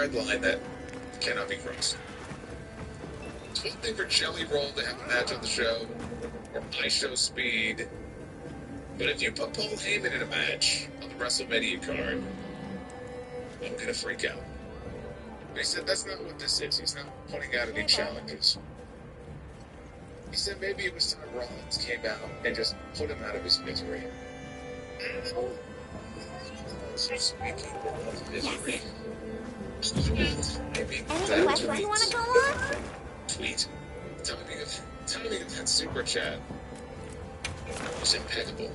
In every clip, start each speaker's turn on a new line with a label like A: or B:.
A: red line that cannot be crossed. It's one thing for Jelly Roll to have a match on the show, or I show speed, but if you put Paul Heyman in a match on the WrestleMania card, I'm gonna freak out. But he said that's not what this is. He's not putting out any challenges. He said maybe it was time Rollins came out and just put him out of his misery. So speaking of misery, maybe
B: Any questions you want to go on?
A: Tweet. Timing of that super chat was impeccable.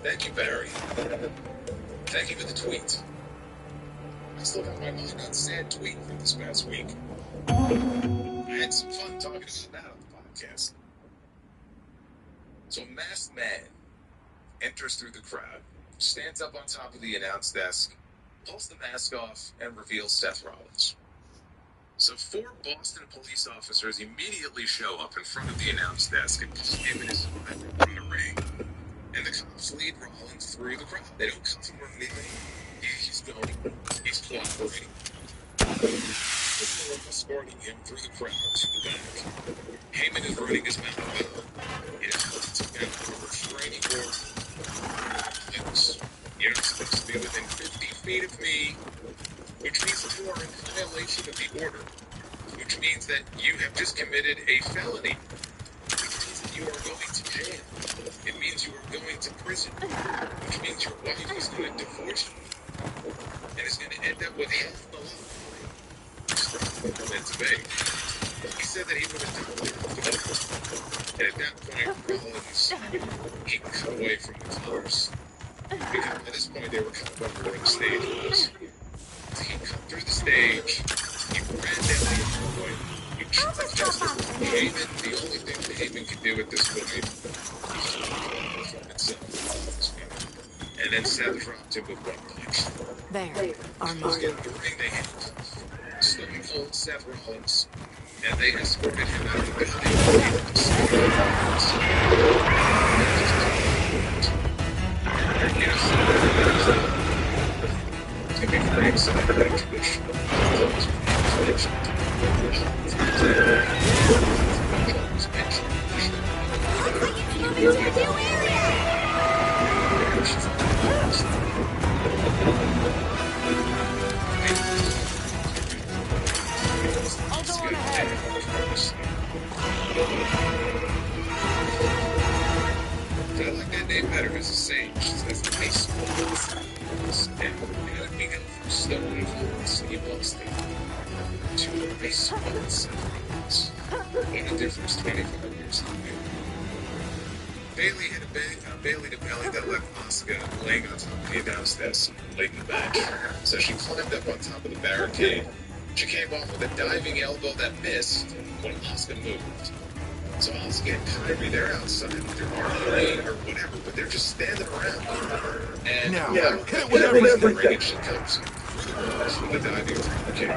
A: Thank you, Barry. Thank you for the tweet. I still got my mind on sad tweet from this past week. I had some fun talking about that on the podcast. So a masked man enters through the crowd, stands up on top of the announce desk, pulls the mask off, and reveals Seth Rollins. So 4 Boston police officers immediately show up in front of the announce desk and pull him and his survivor from the ring. And the cops lead Rollins through the crowd. They don't cuff him or anything. He's cooperating. They're escorting him through the crowd to the back. Heyman is running his mouth. It is to get a restraining order. You're not supposed to be within 50 feet of me, which means that you are in violation of the order, which means that you have just committed a felony, which means that you are going to jail. It means you are going to prison, which means your wife is going to divorce you, and is going to end up with half the law. That's vague. He said that he would have done it. And at that point, Rollins, he cut away from the cars. Because at this point, they were kind of wondering where the stage was. So he cut through the stage, he ran down the hallway, he charged Heyman. The only thing that Heyman could do at this point is from himself. And then Seth dropped him with one punch.
C: There, Armand.
A: In the ring, they hit Stone Cold Seth Rollins, and they escorted him out of the building. To be very excited about traditional
C: I'll go on ahead.
A: I like that name better as a sage. That's the base one. And we go from Stone Cold Steve Austin to a base one Seth Rollins. What a difference 25 years ago. Bailey hit a Bailey to belly that left Asuka laying on top of the announce desk late in the match. So she climbed up on top of the barricade. She came off with a diving elbow that missed when Asuka moved. So Asuka and Kyrie, they're outside with their arm or whatever, but they're just standing around. And hit it whenever the ring and she comes with a diving kick.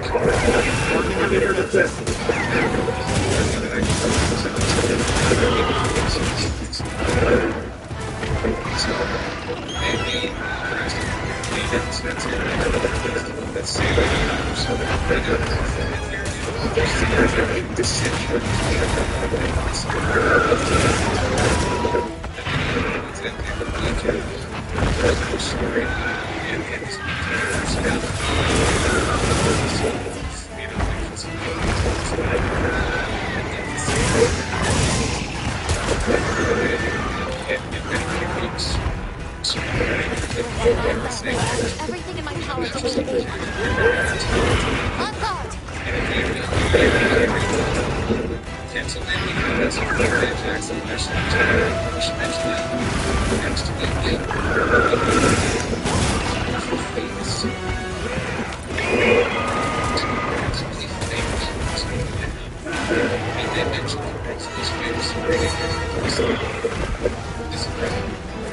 B: Everything in my power to win. On guard.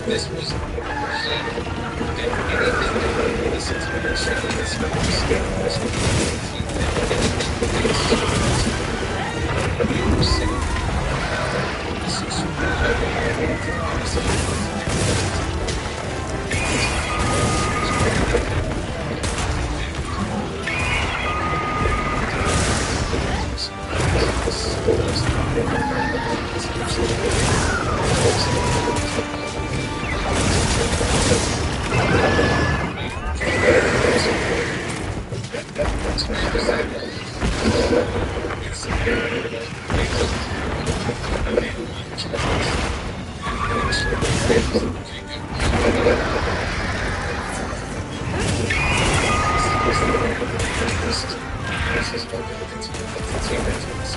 A: This was is all about the team efforts.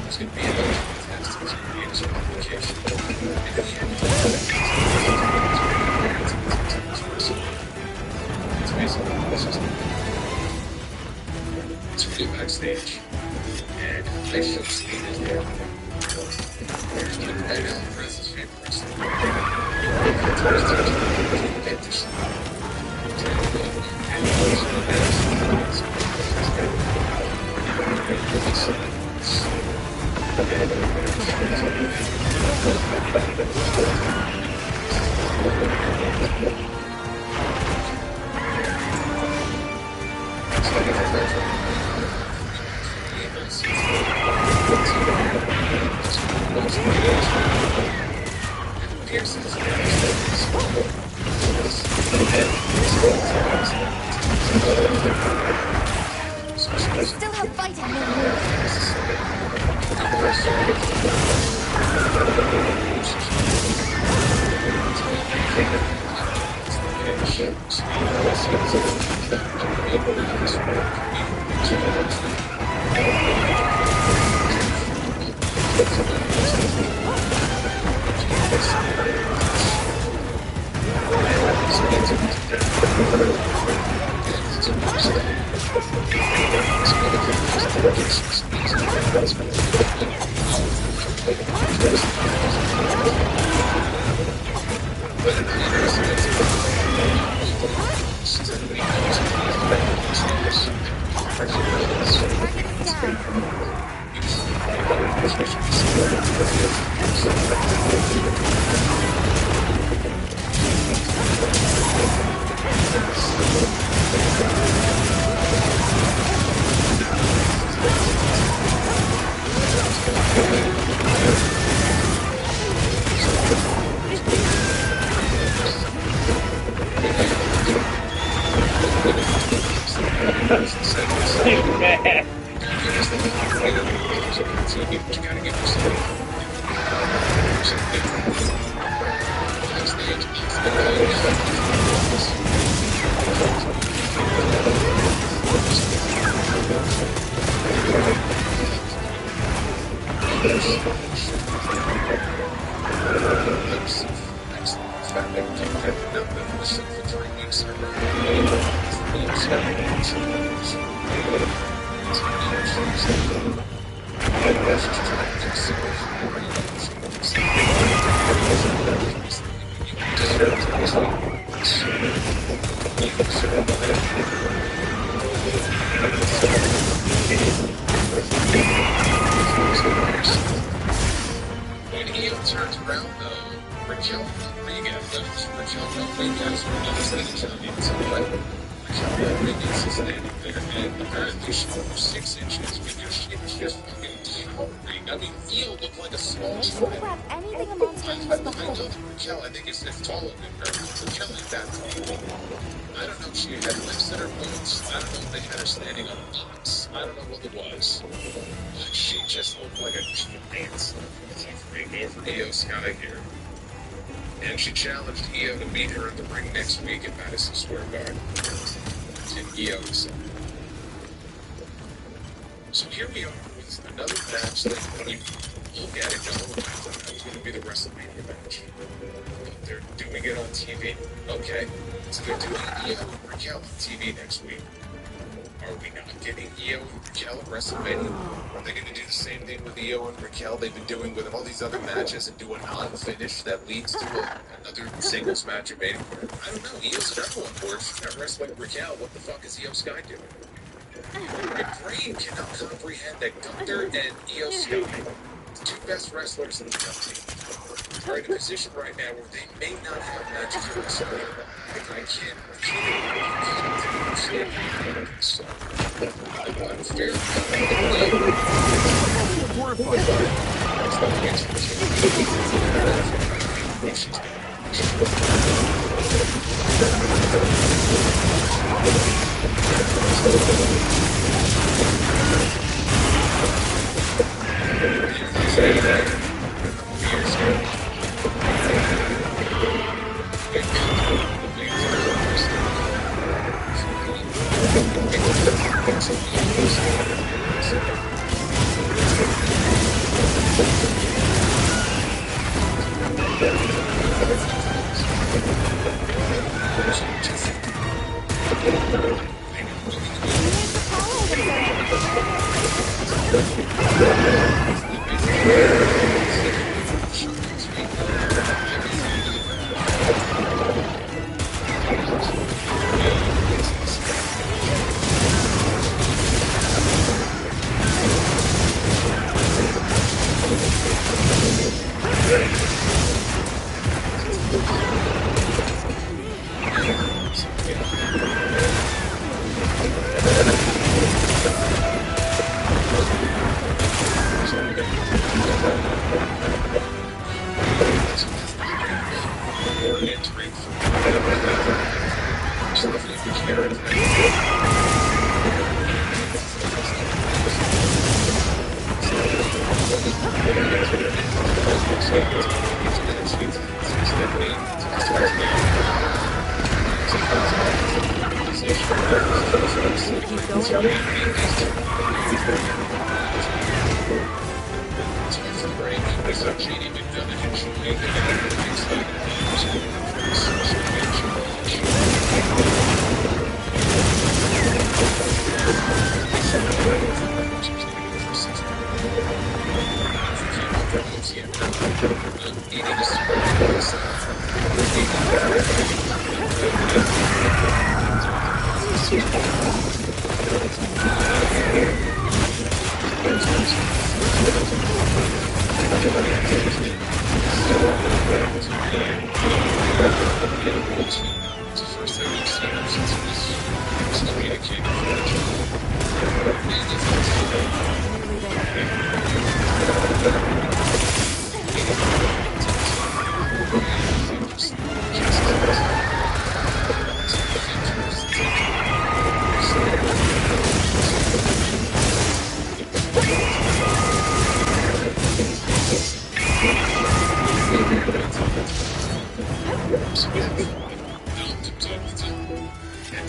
A: There's going to be another fantastic experience or application. It's basically this is it's really backstage, and I should see it there. There's the right now, Prince's favorite wrestler.
B: I still have fight in me.
A: When Io turns around, though, Raquel, is standing there, and apparently she was 6 inches because she was just fucking towering. I mean, Io looked like a small
B: She will
A: child.
B: grab anything a monster
A: I
B: leaves
A: told
B: behind.
A: Raquel, I think it's taller than her. Raquel ain't that tall. I don't know if she had lips in her boots. I don't know if they had her standing on a box. I don't know what it was. But she just looked like a giant over Io Sky here. And she challenged Io to meet her in the ring next week at Madison Square Garden. And Io decided. So here we are with another match that when you look at it, no one thought it was going to be the WrestleMania match. But they're doing it on TV. Okay, so they're doing Io and Raquel on TV next week. Are we not getting Io and Raquel at WrestleMania? Are they going to do the same thing with Io and Raquel they've been doing with all these other matches and do a non-finish that leads to another singles match at Mania? I don't know. Io Sky on board. She's not wrestling Raquel. What the fuck is Io Sky doing? My brain cannot comprehend that Gunther and Io Sky, the two best wrestlers in the company, are in a position right now where they may not have matches for WrestleMania. I can't. So, I'm fairly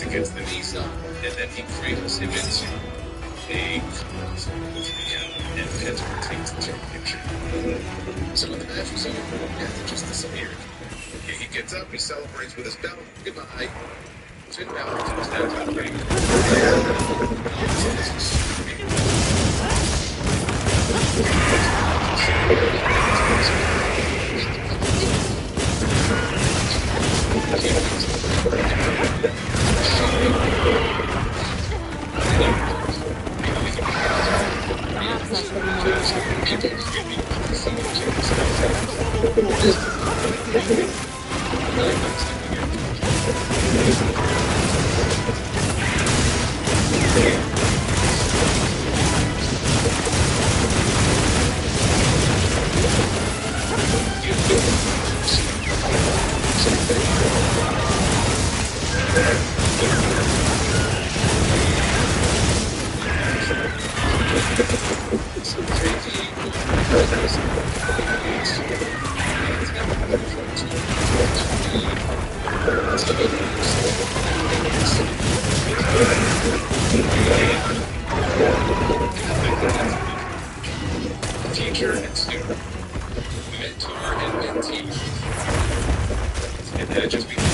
A: Gets the knees up, and then he cradles him into a and Penta takes the picture. So when the match was over, Penta just disappeared. He gets up, he celebrates with his belt. Goodbye. Finn Balor comes down to the ring. Teacher and student, mentor and mentee, and that just becomes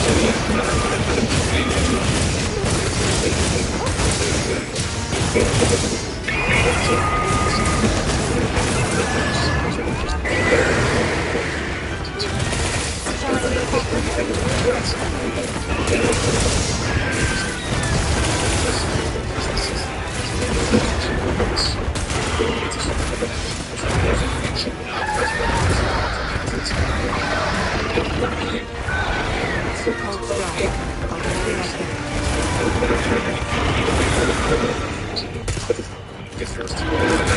A: Get first.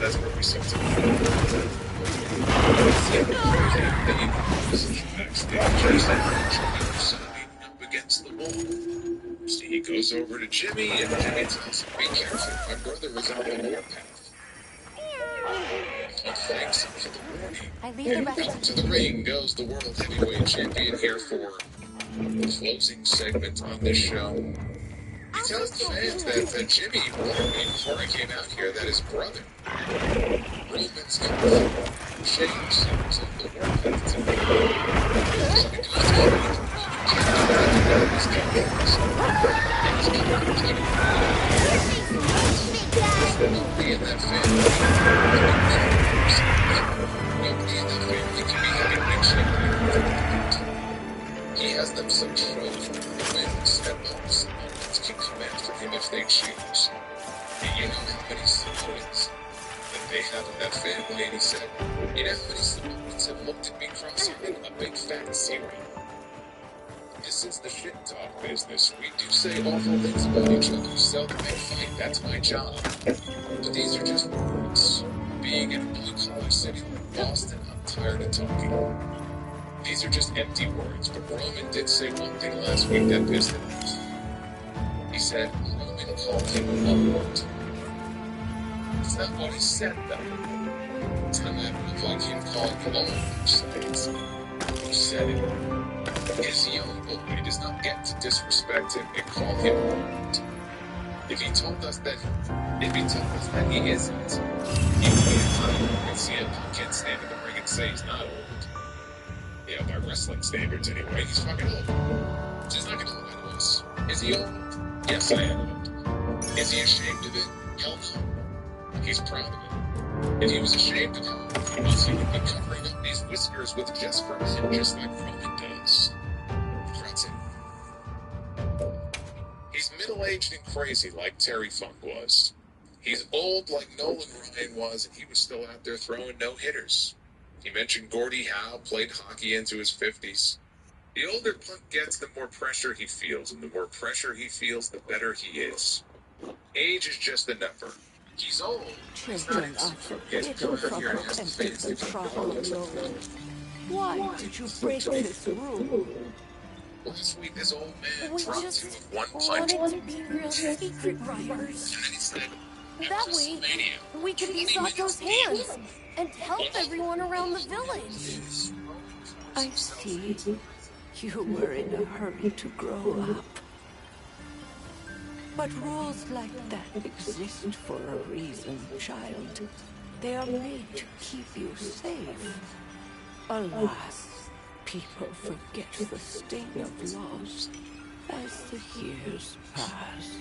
A: that's where we see it. Up against the wall. So he goes over to Jimmy, and Jimmy tells him, "Be careful, my brother was on the warpath." Thanks for the warning.
C: I leave the rest
A: To the ring goes the World Heavyweight Champion here for the closing segment on this show. He tells the fans that Jimmy warned me before I came out here that his brother, Roman's come from James, was on the warpath Nobody in that family can be having big shit. He has them some trophy wins and ups. Can come after him if they choose. And you know how many Samoans that they have in that family? And he said, you know how many Samoans have looked at me cross-eyed? A big fat zero. This is the shit talk business. We do say awful things about each other. Seldom make fight. That's my job. But these are just words. Being in a blue-collar city like Boston, I'm tired of talking. These are just empty words. But Roman did say one thing last week that pissed him off. He said Roman called him a wart. It's not what he said, though. It's not look like him calling him a wart. He said it. His young boy does not get to disrespect him and call him a wart. If he told us that he isn't, he would be entitled and CM Punk can't stand in the ring and say he's not old. Yeah, by wrestling standards anyway, he's fucking old. He's not gonna lie to us. Is he old? Yes, I am old. Is he ashamed of it? Hell no. He's proud of it. If he was ashamed of how old he was, he would be covering up these whiskers with just for men, just like Roman does. That's it. He's middle-aged and crazy like Terry Funk was. He's old like Nolan Ryan was, and he was still out there throwing no-hitters. He mentioned Gordie Howe played hockey into his 50s. The older Punk gets, the more pressure he feels, and the more pressure he feels, the better he is. Age is just a number. He's old.
C: children are forbidden from attempting to travel alone. Why did you break this rule?
A: Last week, this old man
B: We
A: dropped
B: just
A: him with one
B: wanted
A: punch.
B: to be real secret riders.
A: And then he said,
B: That way, we could be Sato's hands and help everyone around the village.
C: I see. You were in a hurry to grow up. But rules like that exist for a reason, child. They are made to keep you safe. Alas, people forget the sting of loss as the years pass.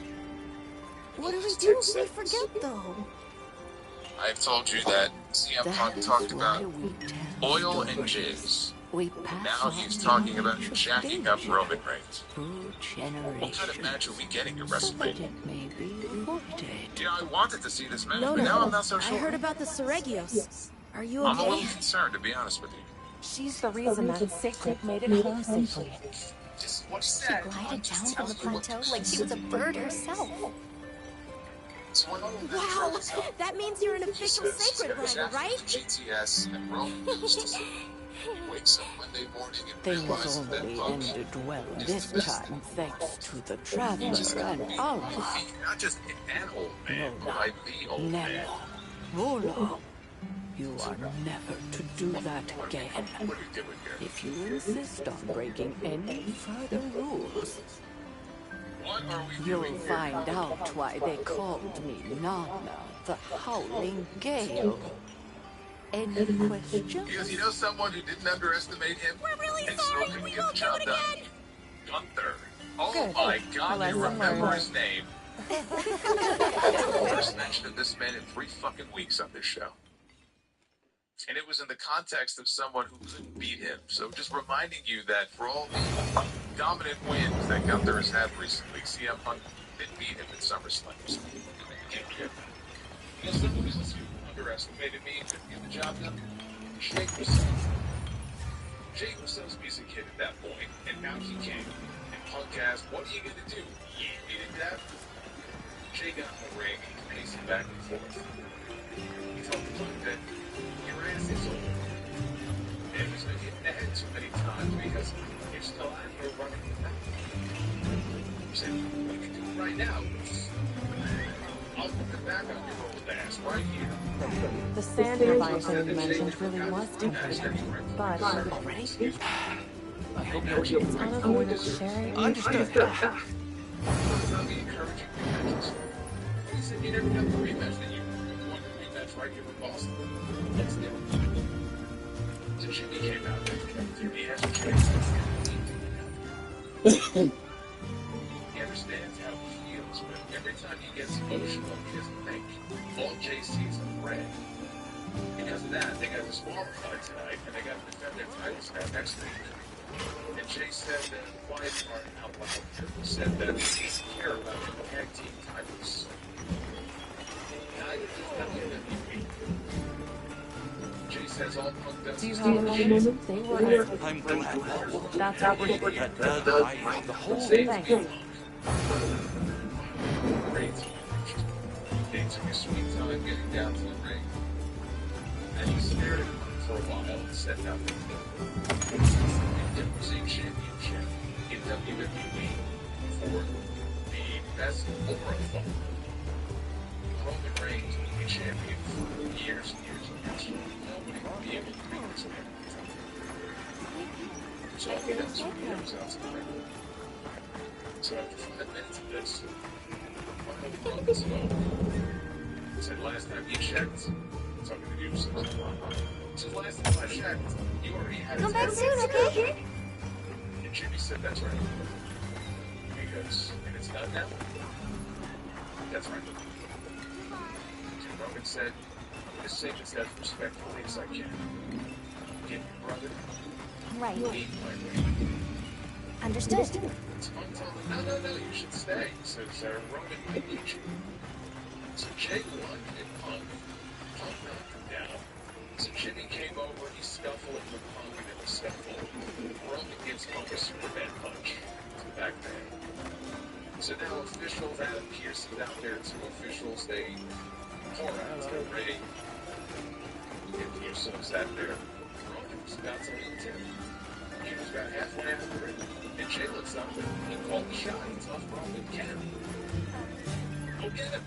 B: What do we do if we forget, though?
A: I've told you that CM Punk
C: That
A: talked
C: is
A: about
C: why we tell
A: oil and
C: stories.
A: jizz.
C: We pass
A: Now
C: on
A: he's talking about
C: knowledge of
A: jacking up
C: danger
A: Roman Reigns.
C: through
A: What
C: generations.
A: kind of match are we getting at
C: So that
A: WrestleMania?
C: it may be avoided.
A: You know, I wanted to see this match,
B: No,
A: but now I'm
B: no.
A: not so
B: I
A: sure.
B: heard about the Seregios. Are you
A: I'm a little
B: okay?
A: concerned, to be honest with you.
D: She's the reason that Sacred made it home safely.
A: Just what he
B: She
A: said.
B: glided down from the plateau like she was a bird herself. Wow, that means you're an official sacred rider, right?
A: GTS and Roman used to say. He wakes up Monday morning and
C: Things
A: realizes that
C: only
A: Punk
C: ended well
A: is
C: this
A: the best.
C: time thanks to the Traveler and Allah.
A: Not just an old man, but like the old man.
C: Never. Vola, you are never to do that again.
A: What are you doing here?
C: If you insist on breaking any further rules,
A: What are we
C: you'll
A: doing here?
C: find out why they called me Nana, the Howling Gale. Any questions?
A: Because you know someone who didn't underestimate him?
B: We're really
A: And
B: sorry.
A: still couldn't
B: We
A: get the
B: won't do
A: job
B: it
A: done?
B: again.
A: Gunther. Oh
D: Good.
A: my God, they
D: Lesson
A: remember
D: learned.
A: his name. First mention of this man in 3 fucking weeks on this show. And it was in the context of someone who couldn't beat him. So just reminding you that for all the dominant wins that Gunther has had recently, CM Punk didn't beat him in SummerSlam. So can't forget that. You know someone who underestimated me and couldn't get the job done? Jake Rousseau. Jake was supposed to be a kid at that point, and now he came. And Punk asked, what are you going to do? You ain't beating that? Jay got in the ring and he's pacing back and forth. He told said, we can do it right now. I'll put it back on your old ass right here.
D: The sand revival you mentioned really was tempting. But already?
E: I hope you're
D: It's unavoidable, Sherry.
E: understood.
A: I'll be encouraging rematches. You said you never got the rematch that you wanted to rematch right here with Boston. Let's do it. So Jimmy came out there. He has a choice. He understands how he feels, but every time he gets emotional, he doesn't think. All Jay sees is red. Because of that, they got disqualified tonight, and they got to defend their titles next week. And Jay said that the quiet part out loud said that he needs to care about the tag team titles. Neither does WWE. Jay says all Punk does
D: Do you
A: is
D: have a moment? They were as
E: I'm glad.
D: that's what we're here.
E: That does highlight the whole thing.
D: Thanks.
A: Great. They took a sweet time getting down to the ring. And he stared at him for a while and said nothing. Losing championship in WWE for the best overall. Roman Reigns will be champion for years and years and years. Nobody will be able to beat this man. So all he does is he comes out to the ring. So after 5 minutes of this, finally broke his phone. He said last time he checked, talking to you, so last time I checked, you already had
B: Come back soon, okay?
A: And Jimmy said, that's right. Because if it's not now, that's right. And Roman said, just say this as respectfully as I can. Get your brother,
B: Right.
A: leave my way.
B: Understood.
A: So I'm telling him, no, you should stay. He says, Roman, I need you. So Jay won and Punk knocked him down. So Jimmy came over, he scuffled with Punk, and in the scuffle, Roman gives Punk a Superman punch to the back there. So now officials, Adam Pearce is out there, two officials, they pour out to the ring. And Pearce sat there. Roman was about to leave him. He was about halfway after it. And Jay looks up and called the shot. He tells Roman, get him. Go get him.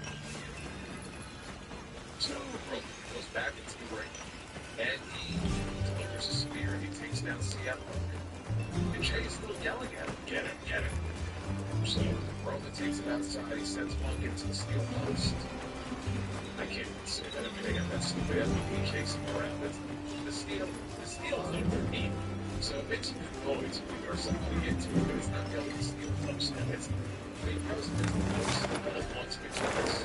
A: So Roman goes back into the ring. And he delivers a spear and he takes down CM Punk. And Jay is still yelling at him, get him, get him. So Roman takes him outside, he sends Punk into the steel post. I can't even say that, I mean, they got that stupid MVP chasing around. The steel is underneath. So it makes a good noise when you are somebody into it, but it's not really the steel post. It's he throws it into the post, once or twice.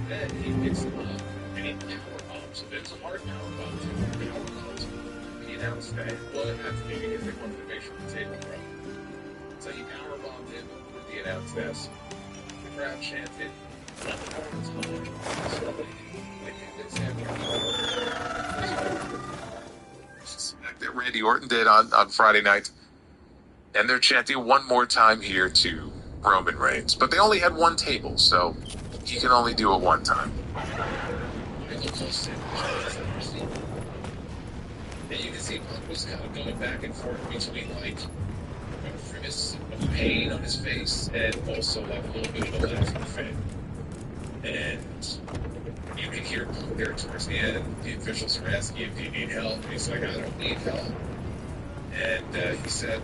A: Then he picks him up and he power bombs him. It's a hard power bomb to power bombs. He announced that, well, it had to be because they wanted to make sure the table broke. So he power bombed him with the announce desk. The crowd chanted, let the Hornets home. So they convinced him that Randy Orton did on Friday night. And they're chanting one more time here to Roman Reigns. But they only had one table, so he can only do it one time. And you can see Punk was kind of going back and forth between like a grimace of pain on his face and also like a little bit of a laughing fit. And you can hear Punk there towards the end. The officials are asking him, do you need help? And he's like, I don't need help. And he said,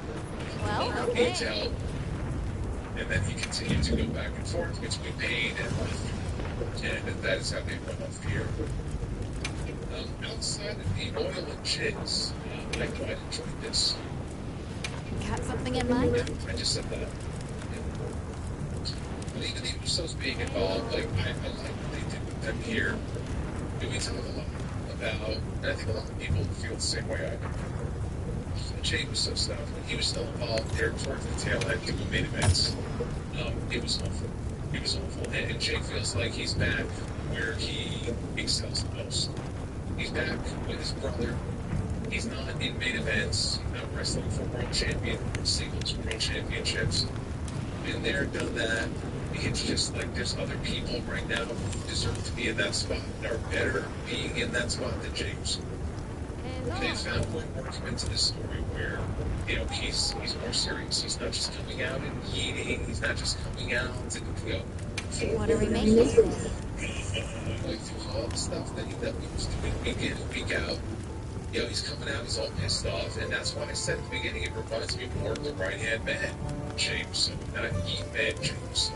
B: Well,
A: I don't need help. And then he continued to go back and forth between pain and laughter. And that is how they run off here. Outside of the oil and chase, I quite enjoyed this.
B: Got something in mind?
A: Yeah, I just said that. But even the Usos being involved, like, I like what they did with them here. We talk a lot about, and I think a lot of people feel the same way I do. Jay Uso stuff, when he was still involved there towards the tail end, doing main events, it was awful. It was awful. And Jay feels like he's back where he excels the most. He's back with his brother. He's not in main events. He's not wrestling for world champion, singles world championships. Been there, done that. It's just like there's other people right now who deserve to be in that spot and are better being in that spot than James. They found one working into the story where, you know, he's more serious. He's not just coming out and eating. He's not just coming out to, you know,
B: What are we making today?
A: like through all the stuff that he was doing week in and week out. You know, he's coming out, he's all pissed off, and that's why I said at the beginning, it reminds me more of the right-hand man, Jameson, not E-Man Jameson.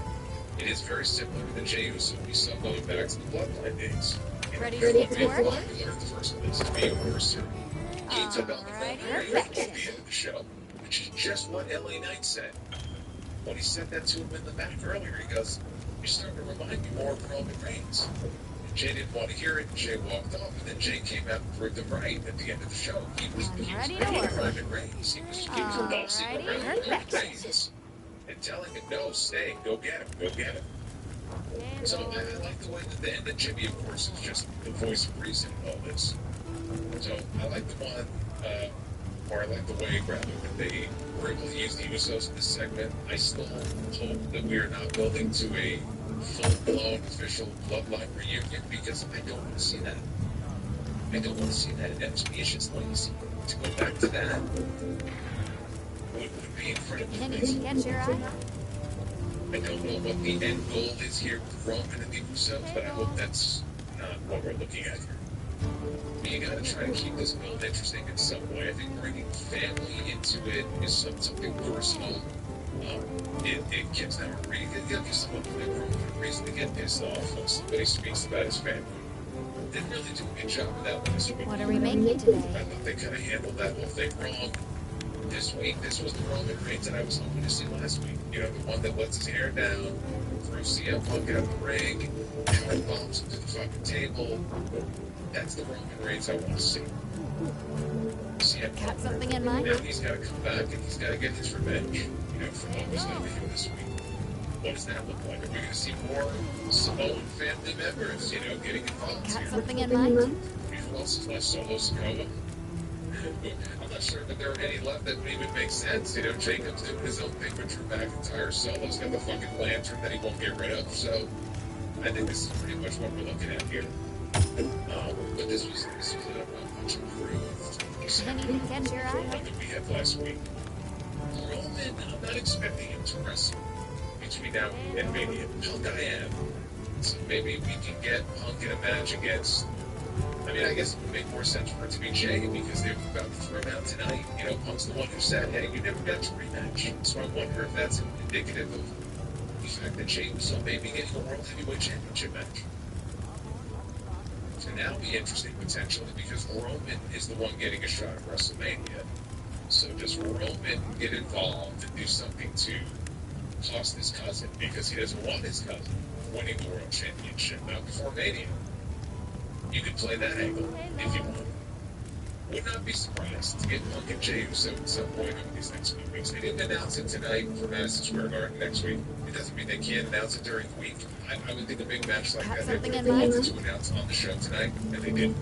A: It is very similar to the Jameson we saw going back to the Bloodline days.
B: Ready to get to work?
A: Popular in the first place to be a mercer. He took out the
B: Alrighty.
A: at the end of the show, which is just what LA Knight said. When he said that to him in the back earlier, he goes, "You're starting to remind me more of Roman Reigns." Jay didn't want to hear it, Jay walked off, and then Jay came out and proved him right at the end of the show. He was
B: Ready to
A: beating
B: work.
A: Roman Reigns. He was convulsing
B: Alrighty.
A: around Roman
B: Perfect.
A: Reigns and telling him, "No, stay, go get him, go get him." So I like the way that Jimmy, of course, is just the voice of reason in all this. So I like the one, or I like the way, rather, that they were able to use the Usos in this segment. I still hope that we are not building to a full-blown official Bloodline reunion, because I don't want to see that. I don't want to see that. And to me, it's just lazy. To go back to that would be incredibly
B: Anything catch your eye?
A: I don't know what the end goal is here with Roman and the Usos, but I hope that's not what we're looking at here. You gotta try to keep this build interesting in some way. I think bringing family into it is something personal. It gives them a reason. It gives someone a reason to get pissed off when somebody speaks about his family. Didn't really do a good job of that last week.
B: What are we making today?
A: I thought they kind of handled that whole thing wrong. This week, this was the Roman Reigns that I was hoping to see last week. You know, the one that lets his hair down, throws CM Punk out of the ring, and bombs him to the fucking table. That's the Roman Reigns I want to see. CM
B: Got
A: Punk.
B: something in mind?
A: Now he's got to come back and he's got to get his revenge, you know, for what was done to him this week. What does that look like? Are we going to see more Samoan family members, you know, getting involved
B: Got
A: here?
B: something in mind?
A: Who else is left? Solo Sikoa? I'm not sure that there are any left that would even make sense. You know, Jacob's doing his own thing with Drew McIntyre. Solo's got the fucking lantern that he won't get rid of. So I think this is pretty much what we're looking at here. But this was a much improved
B: Anything catch your eye?
A: that we had last week. Roman, I'm not expecting him to wrestle between now and Mania. Punk I am. So maybe we can get Punk in a match against. I mean, I guess it would make more sense for it to be Jay, because they were about to throw him out tonight. You know, Punk's the one who said, "Hey, you never got to rematch." So I wonder if that's indicative of the fact that Jay was maybe getting a World Heavyweight Championship match. So now be interesting potentially, because Roman is the one getting a shot at WrestleMania. So does Roman get involved and do something to cost his cousin, because he doesn't want his cousin winning the World Championship now before Mania? You could play that angle if you want. Would not be surprised to get Punk and Jey Uso at some point over these next few weeks. They didn't announce it tonight for Madison Square Garden next week. It doesn't mean they can't announce it during the week. I would think a big match like that they would have wanted to announce on the show tonight, and they didn't.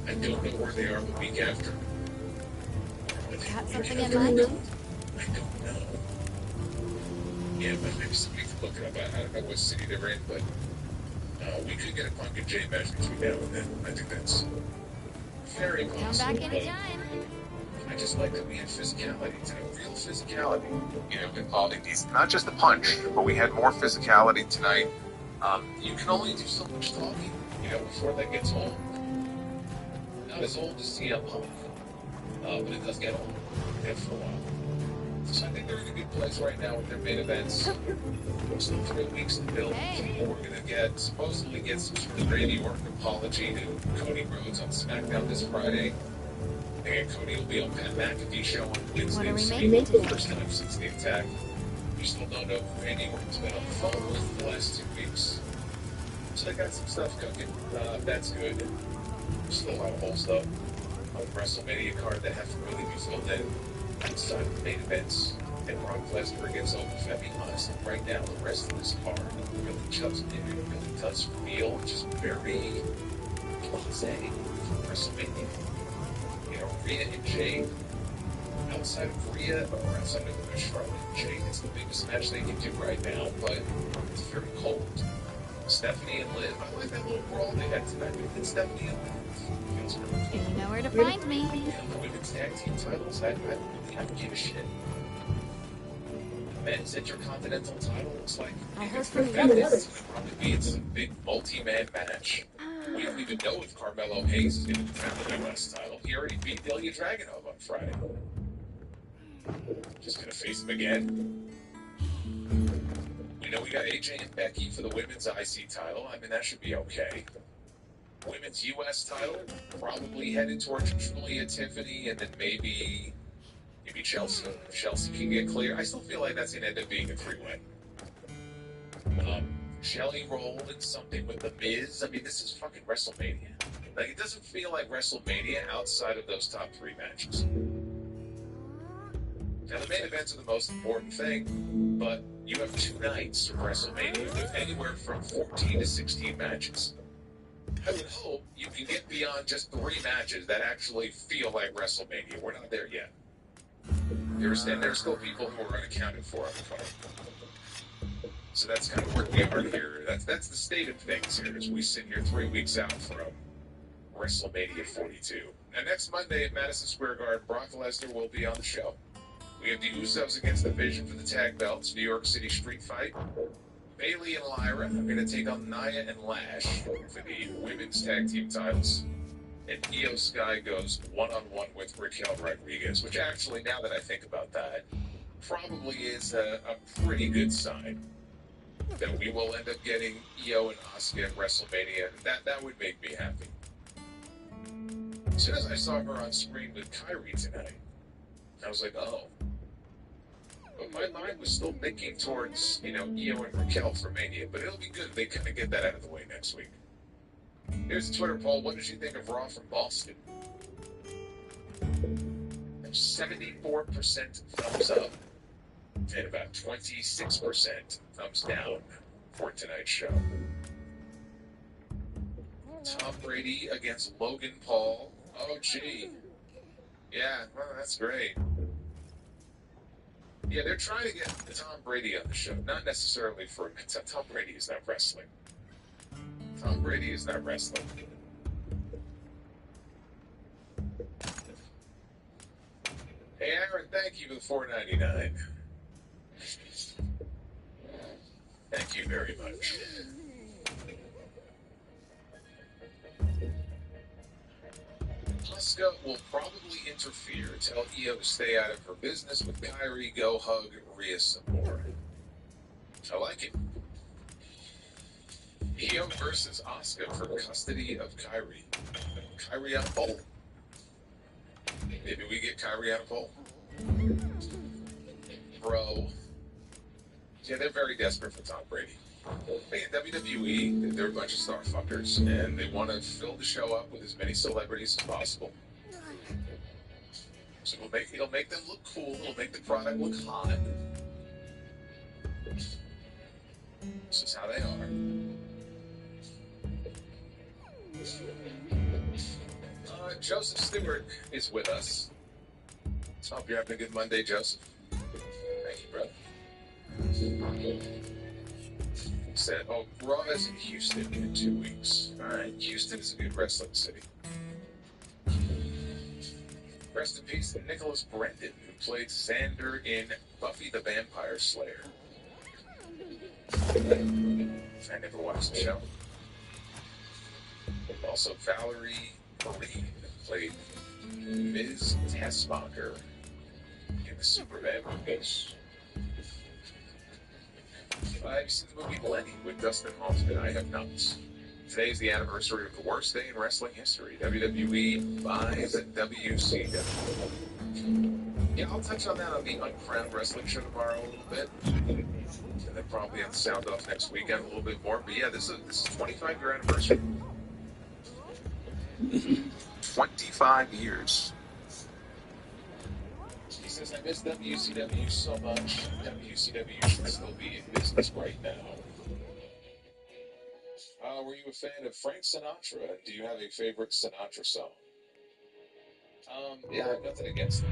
A: I don't know where they are the week after.
B: Got something in mind?
A: I don't know. Yeah, but maybe somebody can look it up. I don't know what city they're in, but we could get a Punk and Jay match between now and then. I think that's very
B: Come
A: possible.
B: back anytime.
A: I just like that we had physicality tonight, real physicality, you know, involving these, not just the punch, but we had more physicality tonight. You can only do so much talking, you know, before that gets old. Not as old as CM Punk, but it does get old, and for a while. So I think they're in a good place right now with their main events. Still 3 weeks to build. We're going to supposedly get some sort of Randy Orton apology to Cody Rhodes on SmackDown this Friday. And Cody will be on Pat McAfee show on Wednesday.
B: What are we making today?
A: First time since the attack. We still don't know who Randy Orton's been on the phone with the last 2 weeks. So they got some stuff cooking. That's good. Still a lot of whole stuff on the WrestleMania card that have to really be filled in outside of the main events. And Brock Lesnar against If I'm being honest, right now the rest of this card really does feel just very blasé for WrestleMania. You know, Rhea and Jay, outside of Rhea, or outside of Charlotte and Jay, it's the biggest match they can do right now, but it's very cold. Stephanie and Liv. I like that little brawl they had tonight. It's Stephanie and Liv. Feels really cool.
F: You know where to find me.
A: The women's tag team titles, I don't give a shit. Men's Intercontinental title looks like it's going to probably be some big multi-man match. We don't even know if Carmelo Hayes is going to defend the US title. He already beat Ilya Dragunov on Friday. Just going to face him again. We know we got AJ and Becky for the women's IC title. I mean, that should be okay. Women's US title, probably headed towards Julia Tiffany, and then maybe Chelsea. If Chelsea can get clear. I still feel like that's going to end up being a three-way. Shelly rolled in something with The Miz. I mean, this is fucking WrestleMania. Like, it doesn't feel like WrestleMania outside of those top three matches. Now, the main events are the most important thing, but you have 2 nights of WrestleMania with anywhere from 14 to 16 matches. I would hope you can get beyond just 3 matches that actually feel like WrestleMania. We're not there yet. There's still people who are unaccounted for on the card. So that's kind of where we are here. That's the state of things here as we sit here 3 weeks out from WrestleMania 42. Now next Monday at Madison Square Garden, Brock Lesnar will be on the show. We have the Usos against the Vision for the tag belts, New York City Street Fight. Bayley and Lyra are going to take on Nia and Lash for the women's tag team titles. And Io Sky goes one-on-one with Raquel Rodriguez, which actually, now that I think about that, probably is a pretty good sign that we will end up getting Io and Asuka at WrestleMania. That would make me happy. As soon as I saw her on screen with Kairi tonight, I was like, oh. But my mind was still thinking towards, Io and Raquel for Mania, but it'll be good if they kind of get that out of the way next week. Here's a Twitter poll. What did you think of Raw from Boston? 74% thumbs up and about 26% thumbs down for tonight's show. Tom Brady against Logan Paul. Oh, gee. Yeah, well, that's great. Yeah, they're trying to get Tom Brady on the show. Not necessarily for... Tom Brady is not wrestling. Tom Brady is not wrestling. Hey, Aaron, thank you for the $4.99. Thank you very much. Asuka will probably interfere, tell Io to stay out of her business with Kairi, go hug Rhea some more. I like it. Io versus Asuka for custody of Kairi. Kairi on a pole. Maybe we get Kairi on a pole. Bro. Yeah, they're very desperate for Tom Brady. Hey, in WWE, they're a bunch of star fuckers, and they want to fill the show up with as many celebrities as possible. So it'll make them look cool. It'll make the product look hot. This is how they are. Joseph Stewart is with us. So I hope you're having a good Monday, Joseph. Thank you, brother. He said, oh, Raw is in Houston in 2 weeks. All right, Houston is a good wrestling city. Rest in peace to Nicholas Brendan, who played Xander in Buffy the Vampire Slayer. I never watched the show. Also, Valerie Marie played Ms. Tessmacher in the Superman movies. I've seen the movie Lenny with Dustin Hoffman. I have not. Today is the anniversary of the worst day in wrestling history. WWE buys WCW. Yeah, I'll touch on that on the Uncrowned Wrestling Show tomorrow a little bit. And then probably on the Sound Off next weekend a little bit more. But yeah, this is 25-year anniversary. 25 years. He says, I miss WCW so much. WCW should still be in business right now. Were you a fan of Frank Sinatra? Do you have a favorite Sinatra song? Yeah, I have nothing against them.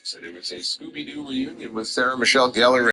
A: Said it was a Scooby-Doo reunion with Sarah Michelle Gellar